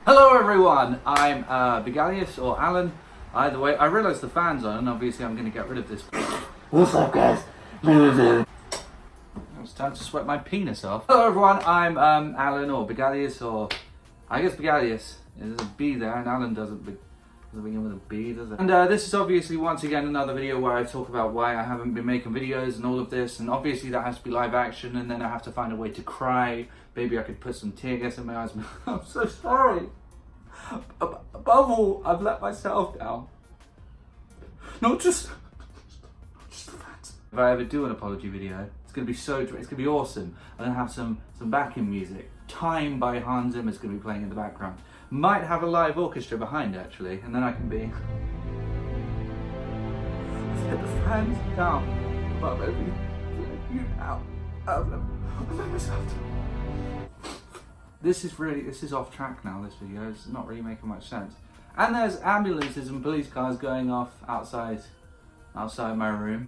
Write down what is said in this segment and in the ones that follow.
Hello everyone, I'm Begalius or Alan. Either way, I realise the fan's on and obviously I'm going to get rid of this. What's up, guys? It's time to sweat my penis off. Hello everyone, I'm Alan or Begalius or I guess Begalius. There's a B there and Alan doesn't begin with a B, does it? And this is obviously once again another video where I talk about why I haven't been making videos and all of this, and obviously that has to be live action and then I have to find a way to cry. Maybe I could put some tear gas in my eyes. I'm so sorry. Above all, I've let myself down. Not just the fans. If I ever do an apology video, it's gonna be it's gonna be awesome. I'm gonna have some backing music. Time by Hans Zimmer is gonna be playing in the background. Might have a live orchestra behind actually, and then I can be. I've let the fans down, but maybe you now. I've let myself down. This is off track now, this video. It's not really making much sense. And there's ambulances and police cars going off outside my room.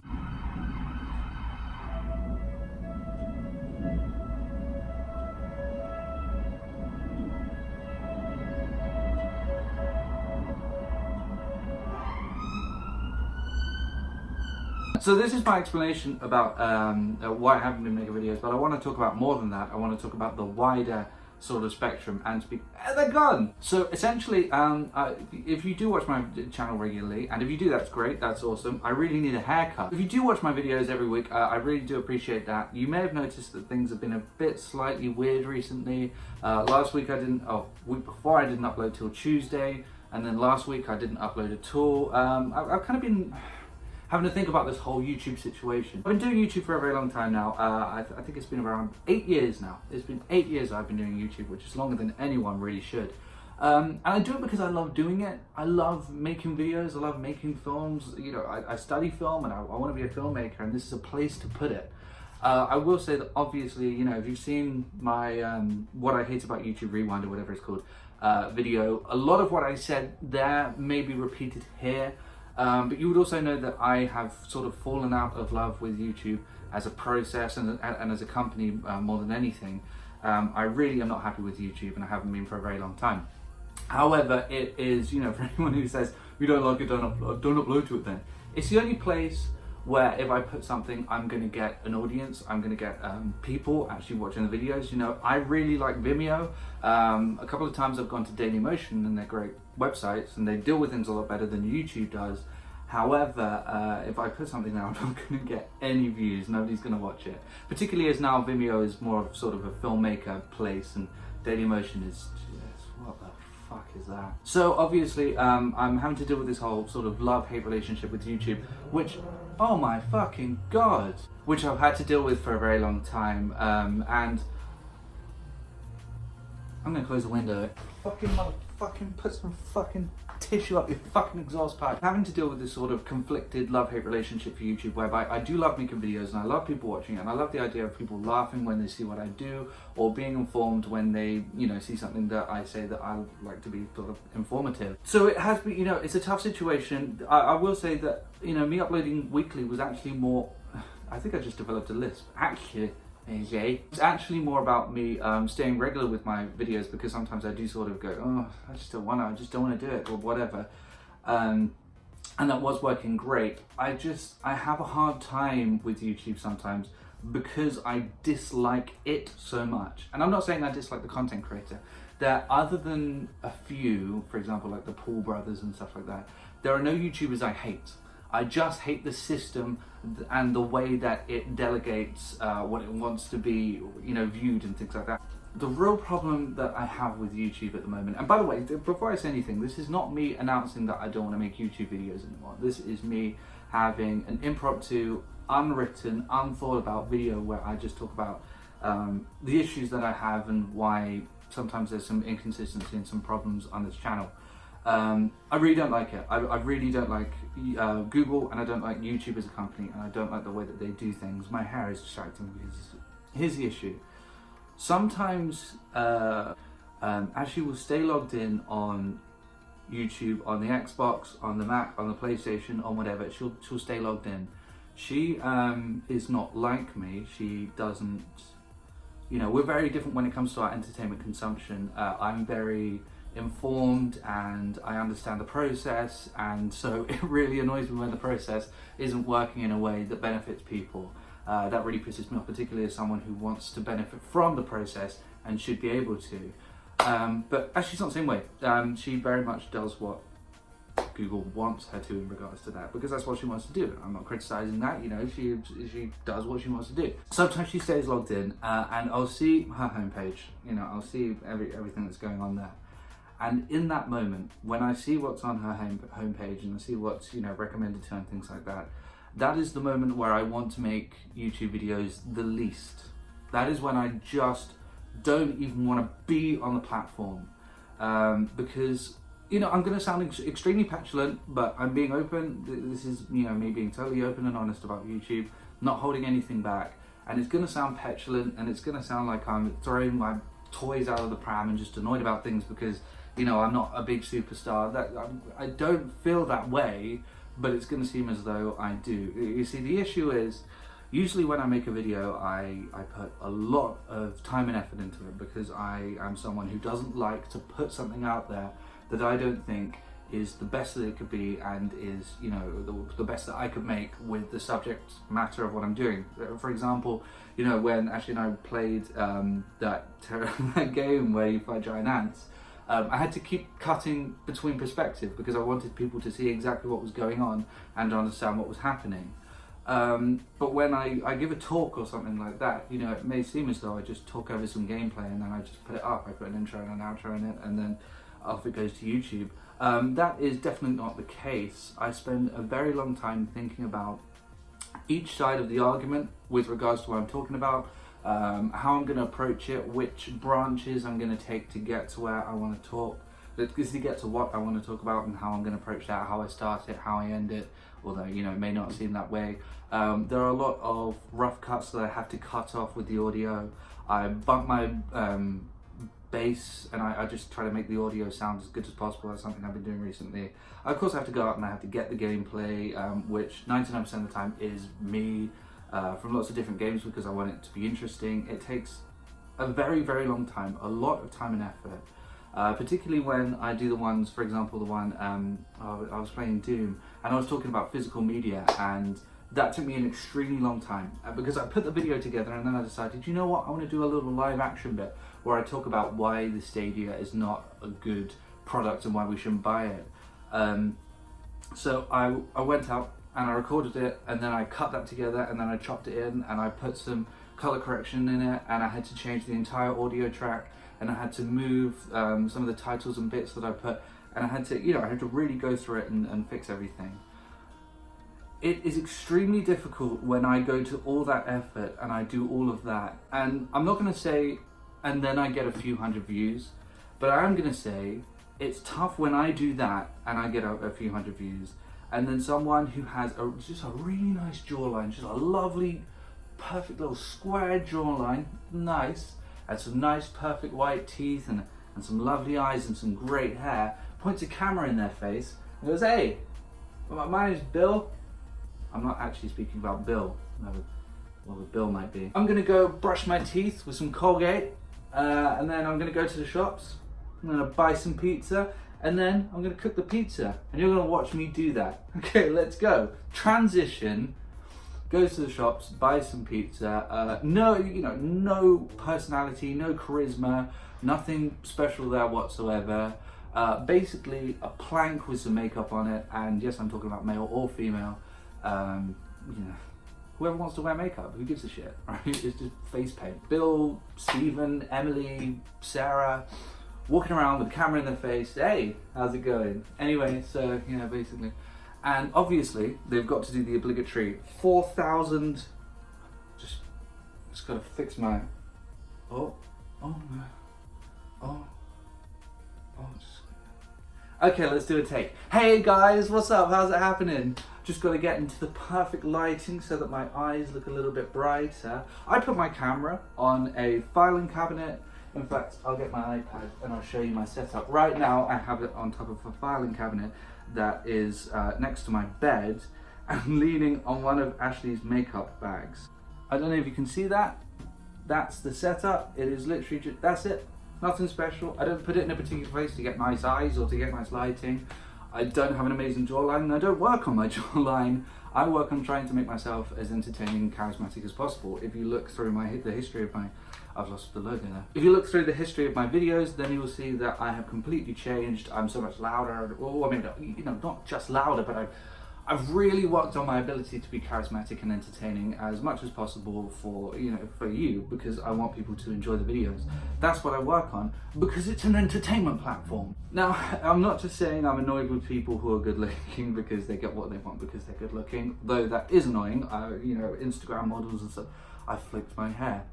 So this is my explanation about why I haven't been making videos, but I want to talk about more than that. I want to talk about the wider sort of spectrum and speak. They're gone. So essentially, if you do watch my channel regularly, and if you do, that's great, that's awesome. I really need a haircut. If you do watch my videos every week, I really do appreciate that. You may have noticed that things have been a bit slightly weird recently. Last week week before I didn't upload till Tuesday, and then last week I didn't upload at all. I've kind of been having to think about this whole YouTube situation. I've been doing YouTube for a very long time now. I think it's been around 8 years now. It's been 8 years I've been doing YouTube, which is longer than anyone really should. And I do it because I love doing it. I love making videos, I love making films. You know, I study film and I want to be a filmmaker, and this is a place to put it. I will say that obviously, you know, if you've seen my What I Hate About YouTube Rewind or whatever it's called video, a lot of what I said there may be repeated here. But you would also know that I have sort of fallen out of love with YouTube as a process and as a company more than anything. I really am not happy with YouTube, and I haven't been for a very long time. However, it is, you know, for anyone who says, you don't like it, don't upload to it then. It's the only place where if I put something, I'm going to get an audience, I'm going to get people actually watching the videos. You know, I really like Vimeo. A couple of times I've gone to Dailymotion, and they're great websites and they deal with things a lot better than YouTube does. However, if I put something there, I'm not going to get any views, nobody's going to watch it. Particularly as now Vimeo is more of sort of a filmmaker place, and Dailymotion is just, what the fuck is that? So obviously I'm having to deal with this whole sort of love-hate relationship with YouTube, which, oh my fucking god, which I've had to deal with for a very long time. And I'm gonna close the window. Fucking motherfucking put some fucking tissue up your fucking exhaust pipe. Having to deal with this sort of conflicted love-hate relationship for YouTube, whereby I do love making videos and I love people watching it, and I love the idea of people laughing when they see what I do, or being informed when they, you know, see something that I say that I like to be sort of informative. So it has been, you know, it's a tough situation. I will say that, you know, me uploading weekly was actually more, I think I just developed a lisp. Actually, it's actually more about me staying regular with my videos, because sometimes I do sort of go, oh, I just don't want to do it, or whatever. And that was working great. I have a hard time with YouTube sometimes because I dislike it so much. And I'm not saying I dislike the content creator. There, other than a few, for example, like the Paul brothers and stuff like that, there are no YouTubers I hate. I just hate the system and the way that it delegates what it wants to be, you know, viewed and things like that. The real problem that I have with YouTube at the moment, and by the way, before I say anything, this is not me announcing that I don't want to make YouTube videos anymore. This is me having an impromptu, unwritten, unthought about video where I just talk about the issues that I have and why sometimes there's some inconsistency and some problems on this channel. I really don't like it. I really don't like Google, and I don't like YouTube as a company, and I don't like the way that they do things. My hair is distracting because here's the issue. Sometimes Ashley will stay logged in on YouTube, on the Xbox, on the Mac, on the PlayStation, on whatever. She'll stay logged in. She is not like me. She doesn't, you know, we're very different when it comes to our entertainment consumption. I'm very informed and I understand the process, and so it really annoys me when the process isn't working in a way that benefits people. That really pisses me off, particularly as someone who wants to benefit from the process and should be able to. But actually it's not the same way. She very much does what Google wants her to in regards to that, because that's what she wants to do. I'm not criticizing that, you know, she does what she wants to do. Sometimes she stays logged in and I'll see her homepage, you know, I'll see everything that's going on there. And in that moment, when I see what's on her homepage and I see what's, you know, recommended to her and things like that, that is the moment where I want to make YouTube videos the least. That is when I just don't even want to be on the platform, because, you know, I'm going to sound extremely petulant, but I'm being open. This is, you know, me being totally open and honest about YouTube, not holding anything back. And it's going to sound petulant and it's going to sound like I'm throwing my toys out of the pram and just annoyed about things because, you know, I'm not a big superstar. I don't feel that way, but it's going to seem as though I do. You see, the issue is, usually when I make a video, I put a lot of time and effort into it, because I am someone who doesn't like to put something out there that I don't think is the best that it could be and is, you know, the best that I could make with the subject matter of what I'm doing. For example, you know, when Ashley and I played that game where you fight giant ants, I had to keep cutting between perspectives because I wanted people to see exactly what was going on and understand what was happening. But when I give a talk or something like that, you know, it may seem as though I just talk over some gameplay and then I just put it up. I put an intro and an outro in it and then off it goes to YouTube. That is definitely not the case. I spend a very long time thinking about each side of the argument with regards to what I'm talking about, how I'm going to approach it, which branches I'm going to take to get to where I want to talk, to get to what I want to talk about, and how I'm going to approach that, how I start it, how I end it, although, you know, it may not seem that way. There are a lot of rough cuts that I have to cut off with the audio. I bump my bass and I just try to make the audio sound as good as possible. That's something I've been doing recently. Of course I have to go out and I have to get the gameplay, which 99% of the time is me, from lots of different games, because I want it to be interesting. It takes a very, very long time, a lot of time and effort, particularly when I do the ones, for example, the one I was playing Doom and I was talking about physical media, and that took me an extremely long time because I put the video together and then I decided, you know what, I want to do a little live action bit where I talk about why the Stadia is not a good product and why we shouldn't buy it. So I went out and I recorded it, and then I cut that together and then I chopped it in and I put some color correction in it, and I had to change the entire audio track, and I had to move some of the titles and bits that I put, and I had to, you know, I had to really go through it and fix everything. It is extremely difficult when I go to all that effort and I do all of that, and I'm not going to say and then I get a few hundred views, but I am going to say it's tough when I do that and I get a few hundred views, and then someone who has just a really nice jawline, just a lovely, perfect little square jawline, nice, and some nice perfect white teeth and some lovely eyes and some great hair, points a camera in their face and goes, "Hey, my name's Bill." I'm not actually speaking about Bill, well, Bill might be. I'm gonna go brush my teeth with some Colgate, and then I'm gonna go to the shops, I'm gonna buy some pizza, and then I'm gonna cook the pizza, and you're gonna watch me do that. Okay, let's go. Transition, goes to the shops, buys some pizza, no personality, no charisma, nothing special there whatsoever. Basically a plank with some makeup on it, and yes, I'm talking about male or female. Whoever wants to wear makeup, who gives a shit, right? It's just face paint. Bill, Stephen, Emily, Sarah, walking around with a camera in their face. Hey, how's it going? Anyway, so, you know, basically. And obviously, they've got to do the obligatory 4,000, just gotta fix my, okay, let's do a take. Hey guys, what's up? How's it happening? Just got to get into the perfect lighting so that my eyes look a little bit brighter. I put my camera on a filing cabinet. In fact, I'll get my iPad and I'll show you my setup. Right now, I have it on top of a filing cabinet that is next to my bed. I'm leaning on one of Ashley's makeup bags. I don't know if you can see that. That's the setup. It is literally just, that's it. nothing special. I don't put it in a particular place to get nice eyes or to get nice lighting. I don't have an amazing jawline, and I don't work on my jawline. I work on trying to make myself as entertaining and charismatic as possible. If you look through the history of my, I've lost the logo there. If you look through the history of my videos, then you will see that I have completely changed. I'm so much louder. Well, I mean, you know, not just louder, but I've really worked on my ability to be charismatic and entertaining as much as possible for, you know, for you, because I want people to enjoy the videos. That's what I work on, because it's an entertainment platform. Now, I'm not just saying I'm annoyed with people who are good looking because they get what they want because they're good looking, though that is annoying. You know, Instagram models and stuff. I flicked my hair.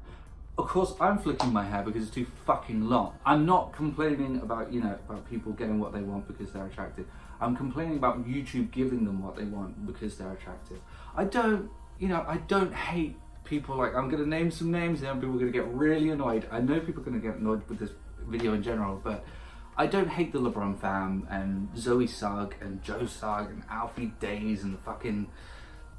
Of course, I'm flicking my hair because it's too fucking long. I'm not complaining about, you know, about people getting what they want because they're attractive. I'm complaining about YouTube giving them what they want because they're attractive. I don't hate people. Like, I'm gonna name some names and people are gonna get really annoyed. I know people are gonna get annoyed with this video in general, but I don't hate the LeBron fam and Zoe Sugg and Joe Sugg and Alfie Days and the fucking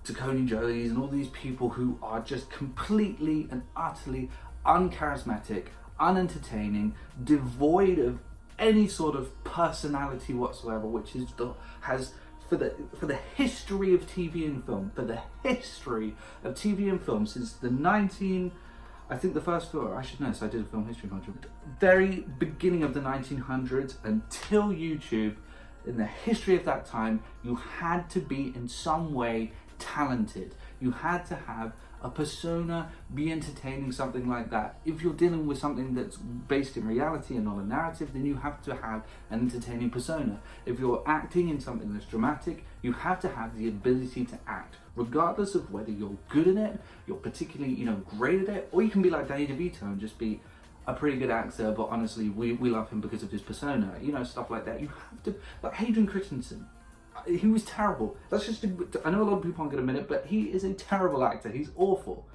Taconi Joeys and all these people who are just completely and utterly uncharismatic, unentertaining, devoid of any sort of personality whatsoever, which is has for the history of TV and film, since the I think the first film, I should know, so I did a film history module, very beginning of the 1900s until YouTube. In the history of that time, you had to be in some way talented. You had to have a persona, be entertaining, something like that. If you're dealing with something that's based in reality and not a narrative, then you have to have an entertaining persona. If you're acting in something that's dramatic, you have to have the ability to act, regardless of whether you're good in it, you're particularly, you know, great at it, or you can be like Danny DeVito and just be a pretty good actor, but honestly, we love him because of his persona, you know, stuff like that. You have to, like Hayden Christensen. He was terrible. I know a lot of people aren't going to admit it, but he is a terrible actor. He's awful.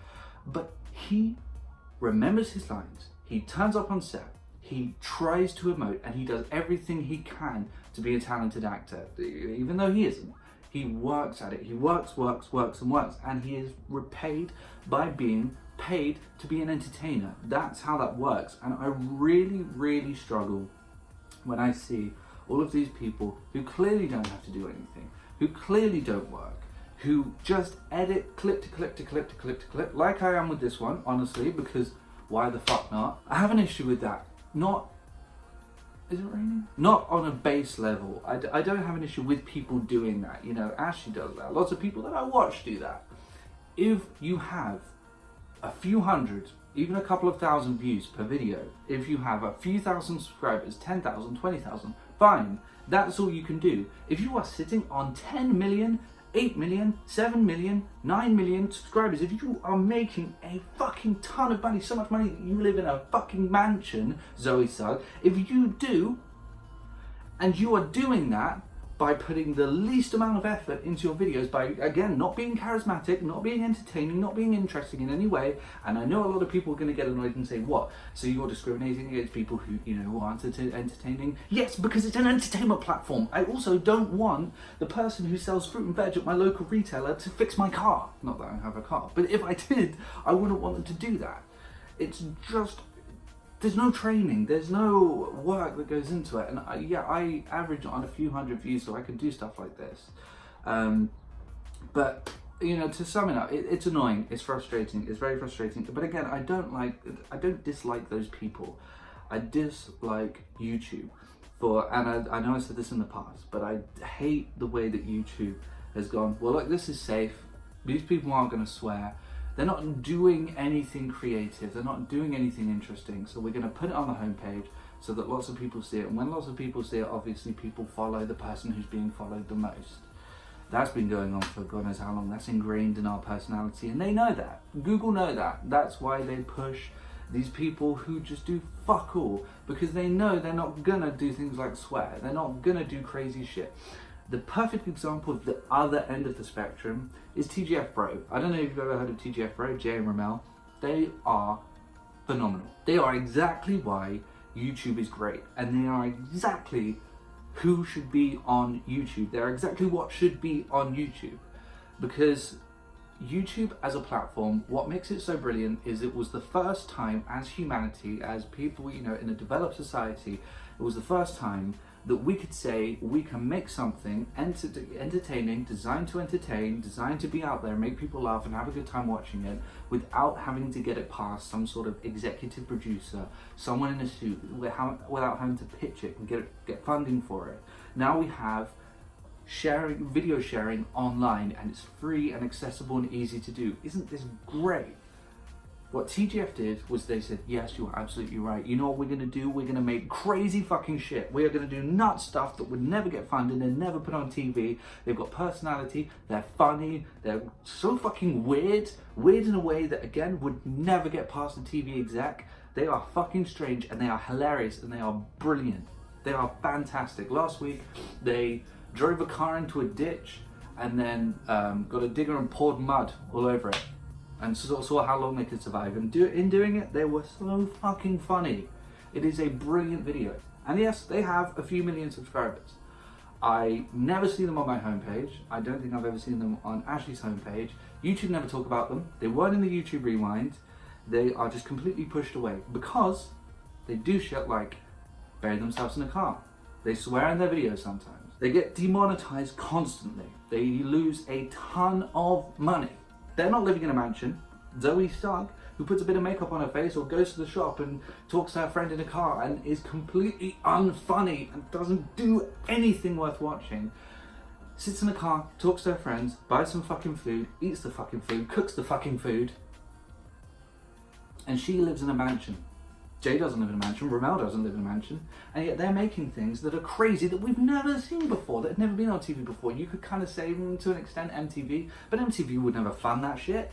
But he remembers his lines. He turns up on set. He tries to emote, and he does everything he can to be a talented actor, even though he isn't. He works at it. He works, and he is repaid by being paid to be an entertainer. That's how that works. And I really, really struggle when I see all of these people who clearly don't have to do anything, who clearly don't work, who just edit clip to clip to clip to clip to clip, like I am with this one, honestly, because why the fuck not? I have an issue with that. Is it raining? Not on a base level. I don't have an issue with people doing that. You know, Ashley does that. Lots of people that I watch do that. If you have a few hundred, even a couple of thousand views per video, if you have a few thousand subscribers, 10,000, 20,000, fine, that's all you can do. If you are sitting on 10 million, 8 million, 7 million, 9 million subscribers, if you are making a fucking ton of money, so much money that you live in a fucking mansion, Zoe Sugg, if you do, and you are doing that by putting the least amount of effort into your videos, by, again, not being charismatic, not being entertaining, not being interesting in any way, and I know a lot of people are going to get annoyed and say, what, so you're discriminating against people who, you know, who aren't entertaining? Yes, because it's an entertainment platform. I also don't want the person who sells fruit and veg at my local retailer to fix my car. Not that I have a car, but if I did, I wouldn't want them to do that. It's just, there's no training, there's no work that goes into it, and I average on a few hundred views, so I can do stuff like this. But you know, to sum it up, it's annoying, it's frustrating, it's very frustrating. But again, I don't dislike those people. I dislike YouTube and I know I said this in the past, but I hate the way that YouTube has gone, well, look, this is safe. These people aren't going to swear. They're not doing anything creative. They're not doing anything interesting. So we're going to put it on the homepage so that lots of people see it. And when lots of people see it, obviously people follow the person who's being followed the most. That's been going on for God knows how long. That's ingrained in our personality. And they know that. Google know that. That's why they push these people who just do fuck all. Because they know they're not going to do things like swear. They're not going to do crazy shit. The perfect example of the other end of the spectrum is TGF Bro. I don't know if you've ever heard of TGF Bro, Jay and Ramel. They are phenomenal. They are exactly why YouTube is great. And they are exactly who should be on YouTube. They're exactly what should be on YouTube. Because YouTube as a platform, what makes it so brilliant is it was the first time as humanity, as people, you know, in a developed society, it was the first time that we could say we can make something entertaining, designed to entertain, designed to be out there, make people laugh and have a good time watching it without having to get it past some sort of executive producer, someone in a suit, without having to pitch it and get funding for it. Now we have video sharing online, and it's free and accessible and easy to do. Isn't this great? What TGF did was they said, yes, you're absolutely right. You know what we're gonna do? We're gonna make crazy fucking shit. We are gonna do nut stuff that would never get funded and never put on TV. They've got personality, they're funny, they're so fucking weird in a way that, again, would never get past the TV exec. They are fucking strange, and they are hilarious, and they are brilliant. They are fantastic. Last week, they drove a car into a ditch and then got a digger and poured mud all over it, and saw how long they could survive. And in doing it, they were so fucking funny. It is a brilliant video. And yes, they have a few million subscribers. I never see them on my homepage. I don't think I've ever seen them on Ashley's homepage. YouTube never talk about them. They weren't in the YouTube Rewind. They are just completely pushed away because they do shit like bury themselves in a car. They swear in their videos sometimes. They get demonetized constantly. They lose a ton of money. They're not living in a mansion. Zoe Stark, who puts a bit of makeup on her face or goes to the shop and talks to her friend in a car and is completely unfunny and doesn't do anything worth watching, sits in a car, talks to her friends, buys some fucking food, eats the fucking food, cooks the fucking food, and she lives in a mansion. Jay doesn't live in a mansion, Ramel doesn't live in a mansion, and yet they're making things that are crazy that we've never seen before, that have never been on TV before. You could kind of say to an extent MTV, but MTV would never fund that shit.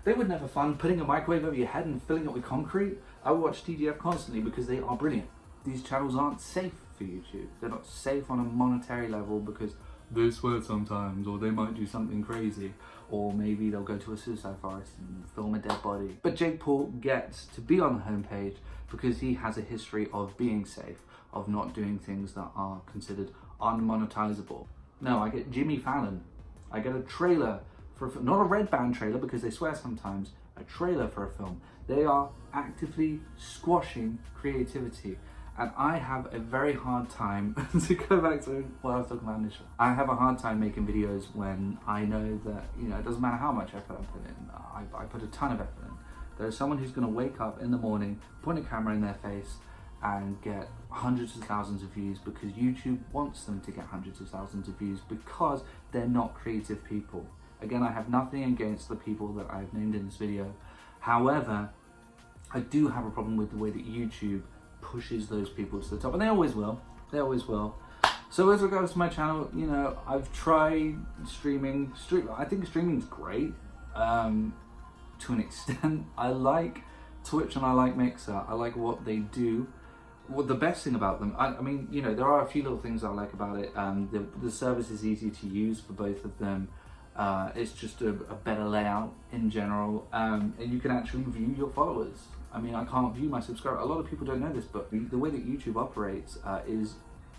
They would never fund putting a microwave over your head and filling it with concrete. I watch TGF constantly because they are brilliant. These channels aren't safe for YouTube. They're not safe on a monetary level because they swear sometimes, or they might do something crazy, or maybe they'll go to a suicide forest and film a dead body. But Jake Paul gets to be on the homepage because he has a history of being safe, of not doing things that are considered unmonetizable. No, I get Jimmy Fallon. I get a trailer for not a red band trailer because they swear sometimes, a trailer for a film. They are actively squashing creativity. And I have a very hard time, to go back to what I was talking about initially, I have a hard time making videos when I know that, you know, it doesn't matter how much effort I put in. I put a ton of effort in. There's someone who's going to wake up in the morning, point a camera in their face, and get hundreds of thousands of views because YouTube wants them to get hundreds of thousands of views because they're not creative people. Again, I have nothing against the people that I've named in this video. However, I do have a problem with the way that YouTube pushes those people to the top, and they always will. So as regards to my channel, you know, I've tried streaming. I think streaming's great to an extent. I like Twitch and I like Mixer. I like what they do. Well, the best thing about them, I mean, you know, there are a few little things I like about it. The service is easy to use for both of them. It's just a better layout in general, and you can actually view your followers. I mean, I can't view my subscribers. A lot of people don't know this, but the way that YouTube operates is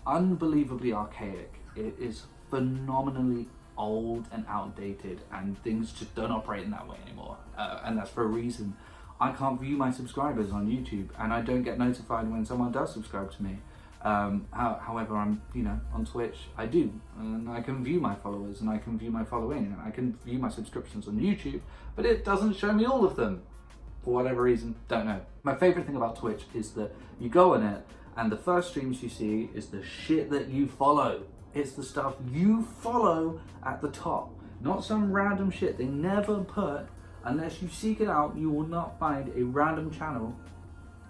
unbelievably archaic. It is phenomenally old and outdated, and things just don't operate in that way anymore. And that's for a reason. I can't view my subscribers on YouTube, and I don't get notified when someone does subscribe to me. However, I'm, you know, on Twitch, I do, and I can view my followers, and I can view my following, and I can view my subscriptions on YouTube, but it doesn't show me all of them. For whatever reason, don't know. My favorite thing about Twitch is that you go on it, and the first streams you see is the shit that you follow. It's the stuff you follow at the top, not some random shit. They never put, unless you seek it out, you will not find a random channel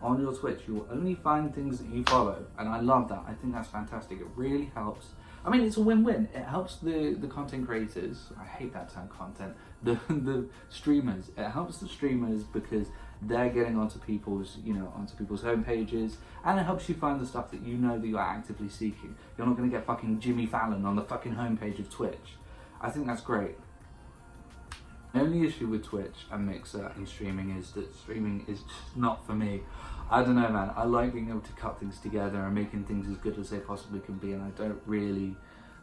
on your Twitch. You will only find things that you follow, and I love that. I think that's fantastic. It really helps. I mean, it's a win-win. It helps the content creators. I hate that term, content. The streamers. It helps the streamers because they're getting onto people's, you know, onto people's home pages, and it helps you find the stuff that you know that you're actively seeking. You're not going to get fucking Jimmy Fallon on the fucking homepage of Twitch. I think that's great. The only issue with Twitch and Mixer and streaming is that streaming is just not for me. I don't know, man. I like being able to cut things together and making things as good as they possibly can be, and I don't really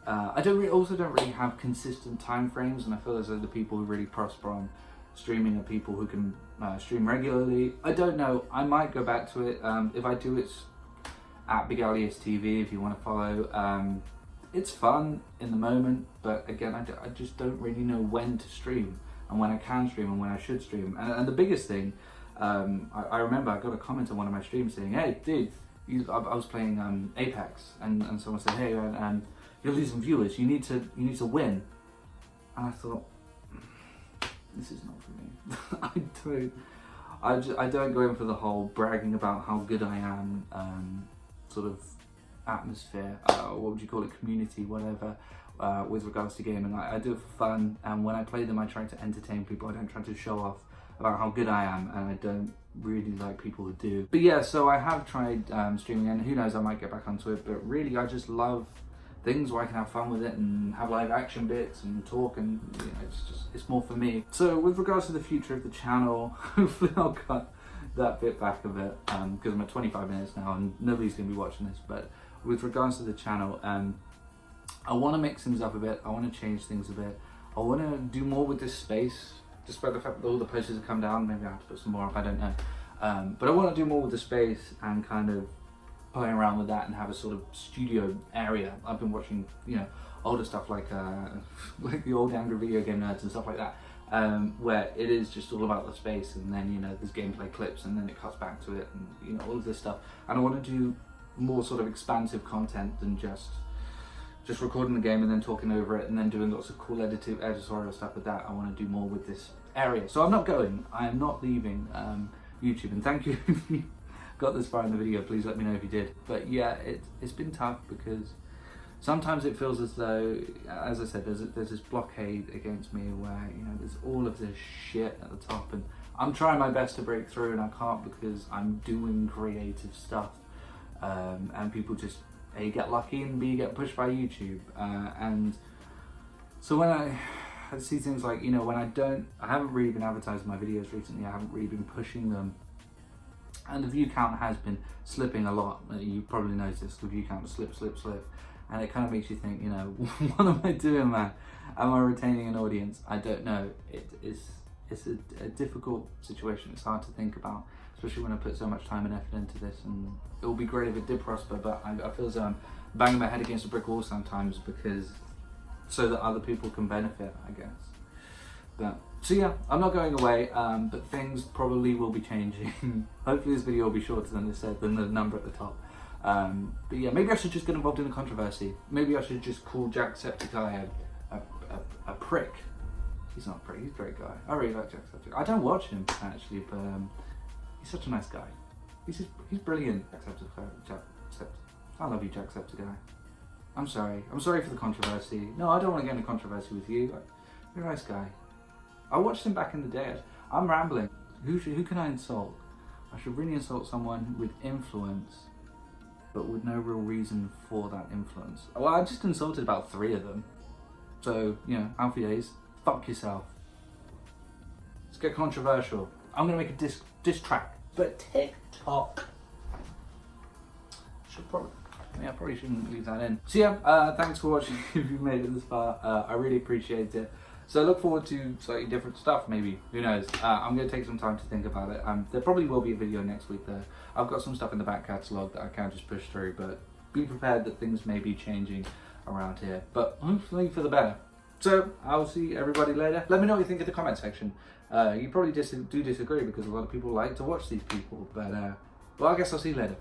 I also don't really have consistent time frames, and I feel as though the people who really prosper on streaming are people who can stream regularly. I don't know, I might go back to it. If I do, it's at Big Alias TV if you want to follow. It's fun in the moment, but again, I just don't really know when to stream and when I can stream and when I should stream. And the biggest thing, I remember I got a comment on one of my streams saying, "Hey, dude, I was playing Apex, and someone said, hey, you're losing viewers. You need to win." And I thought, this is not for me. I don't go in for the whole bragging about how good I am, sort of atmosphere, what would you call it, community, whatever, with regards to gaming. I do it for fun, and when I play them, I try to entertain people. I don't try to show off about how good I am, and I don't really like people who do. But yeah, so I have tried streaming, and who knows, I might get back onto it. But really, I just love things where I can have fun with it and have live action bits and talk, and you know, it's more for me. So with regards to the future of the channel, hopefully I'll cut that bit back a bit, because I'm at 25 minutes now and nobody's going to be watching this. But with regards to the channel, I want to mix things up a bit. I want to change things a bit. I want to do more with this space, despite the fact that all the posters have come down. Maybe I have to put some more up, I don't know. But I want to do more with the space and kind of play around with that and have a sort of studio area. I've been watching, you know, older stuff like the old Angry Video Game Nerds and stuff like that, where it is just all about the space, and then, you know, there's gameplay clips and then it cuts back to it, and you know, all of this stuff. And I want to do more sort of expansive content than just recording the game and then talking over it and then doing lots of cool editorial stuff with that. I want to do more with this area. So I'm not leaving YouTube, and thank you if you got this far in the video. Please let me know if you did. But yeah, it's been tough because sometimes it feels as though, as I said, there's this blockade against me where, you know, there's all of this shit at the top, and I'm trying my best to break through, and I can't because I'm doing creative stuff, and people just A, get lucky, and B, get pushed by YouTube. And so when I see things like, you know, when I haven't really been advertising my videos recently, I haven't really been pushing them, and the view count has been slipping a lot. You probably noticed the view count slip, and it kind of makes you think, you know, what am I doing, man? Am I retaining an audience? I don't know. It's a difficult situation. It's hard to think about, especially when I put so much time and effort into this, and it would be great if it did prosper, but I feel as though I'm banging my head against a brick wall sometimes, because so that other people can benefit, I guess. But so yeah, I'm not going away, but things probably will be changing. Hopefully this video will be shorter than the number at the top. But yeah, maybe I should just get involved in the controversy. Maybe I should just call Jacksepticeye a prick. He's not a prick, he's a great guy. I really like Jacksepticeye. I don't watch him actually, but he's such a nice guy. He's brilliant. Jacksepticeye. I love you, Jacksepticeye. I'm sorry for the controversy. No, I don't want to get into controversy with you. You're a nice guy. I watched him back in the day. I'm rambling. Who can I insult? I should really insult someone with influence, but with no real reason for that influence. Well, I just insulted about 3 of them. So, you know, Alfie Days, fuck yourself. Let's get controversial. I'm gonna make a diss track, but TikTok. I probably shouldn't leave that in. So yeah, thanks for watching if you've made it this far. I really appreciate it. So I look forward to slightly different stuff, maybe. Who knows? I'm going to take some time to think about it. There probably will be a video next week though. I've got some stuff in the back catalogue that I can't just push through, but be prepared that things may be changing around here. But hopefully for the better. So I'll see everybody later. Let me know what you think in the comment section. You probably do disagree because a lot of people like to watch these people. But well, I guess I'll see you later.